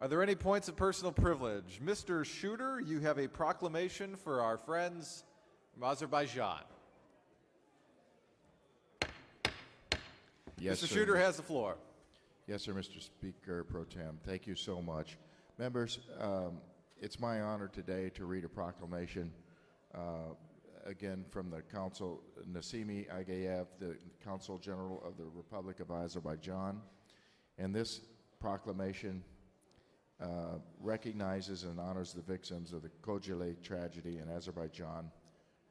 Are there any points of personal privilege? Mr. Shooter, you have a proclamation for our friends from Azerbaijan. Yes, Mr. sir. Shooter has the floor. Yes, sir, Mr. Speaker Pro Tem. Thank you so much. Members, it's my honor today to read a proclamation, again, from the Council, Nasimi Agayev, the Consul General of the Republic of Azerbaijan. And this proclamation recognizes and honors the victims of the Hocalı tragedy in Azerbaijan,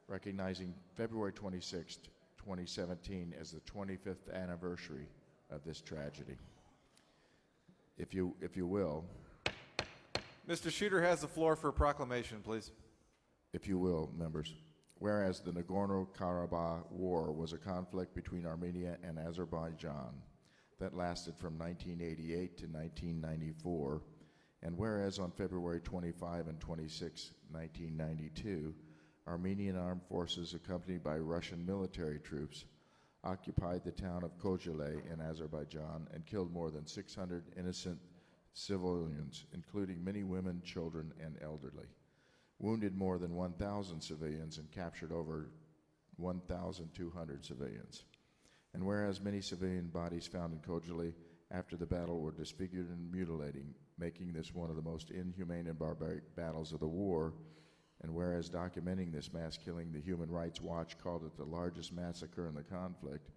recognizing February 26, 2017 as the 25th anniversary of this tragedy. If you will. Mr. Shooter has the floor for a proclamation, please. If you will, members. Whereas the Nagorno-Karabakh War was a conflict between Armenia and Azerbaijan that lasted from 1988 to 1994, and whereas on February 25 and 26, 1992, Armenian armed forces accompanied by Russian military troops occupied the town of Hocalı in Azerbaijan and killed more than 600 innocent civilians, including many women, children, and elderly, wounded more than 1,000 civilians, and captured over 1,200 civilians. And whereas many civilian bodies found in Hocalı after the battle were disfigured and mutilating, making this one of the most inhumane and barbaric battles of the war, and whereas documenting this mass killing, the Human Rights Watch called it the largest massacre in the conflict,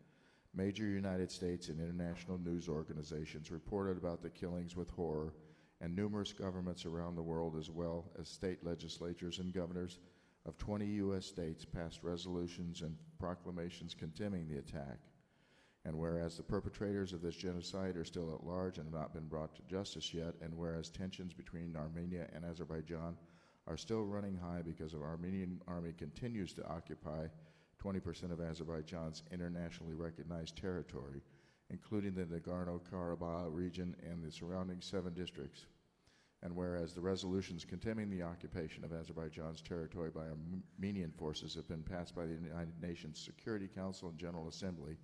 major United States and international news organizations reported about the killings with horror, and numerous governments around the world, as well as state legislatures and governors of 20 U.S. states, passed resolutions and proclamations condemning the attack. And whereas the perpetrators of this genocide are still at large and have not been brought to justice yet, and whereas tensions between Armenia and Azerbaijan are still running high because the Armenian army continues to occupy 20% of Azerbaijan's internationally recognized territory, including the Nagorno-Karabakh region and the surrounding 7 districts. And whereas the resolutions condemning the occupation of Azerbaijan's territory by Armenian forces have been passed by the United Nations Security Council and General Assembly,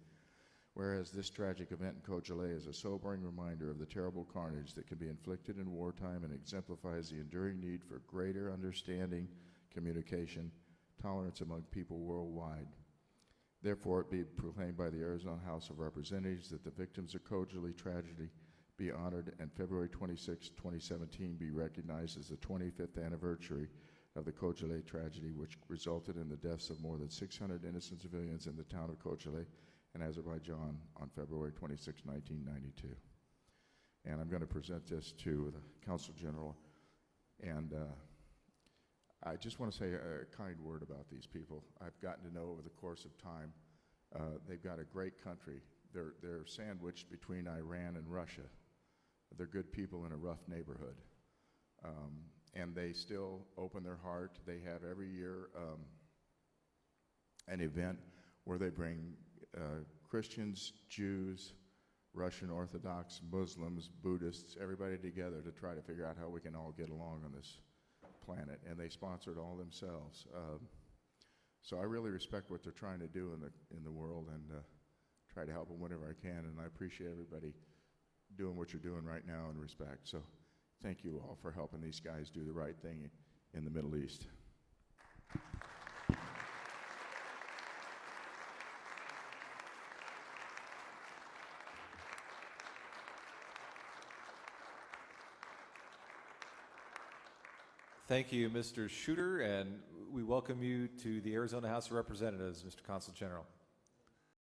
whereas this tragic event in Hocalı is a sobering reminder of the terrible carnage that can be inflicted in wartime and exemplifies the enduring need for greater understanding, communication, tolerance among people worldwide. Therefore, it be proclaimed by the Arizona House of Representatives that the victims of Hocalı tragedy be honored, and February 26, 2017 be recognized as the 25th anniversary of the Hocalı tragedy, which resulted in the deaths of more than 600 innocent civilians in the town of Hocalı in Azerbaijan on February 26, 1992. And I'm going to present this to the Consul General, and I just want to say a kind word about these people. I've gotten to know over the course of time, they've got a great country. They're sandwiched between Iran and Russia. They're good people in a rough neighborhood. And they still open their heart. They have every year an event where they bring Christians, Jews, Russian Orthodox, Muslims, Buddhists, everybody together to try to figure out how we can all get along on this planet, and they sponsor it all themselves. So I really respect what they're trying to do in the world, and try to help them whenever I can, and I appreciate everybody doing what you're doing right now in respect. So thank you all for helping these guys do the right thing in the Middle East. Thank you, Mr. Shooter, and we welcome you to the Arizona House of Representatives, Mr. Consul General.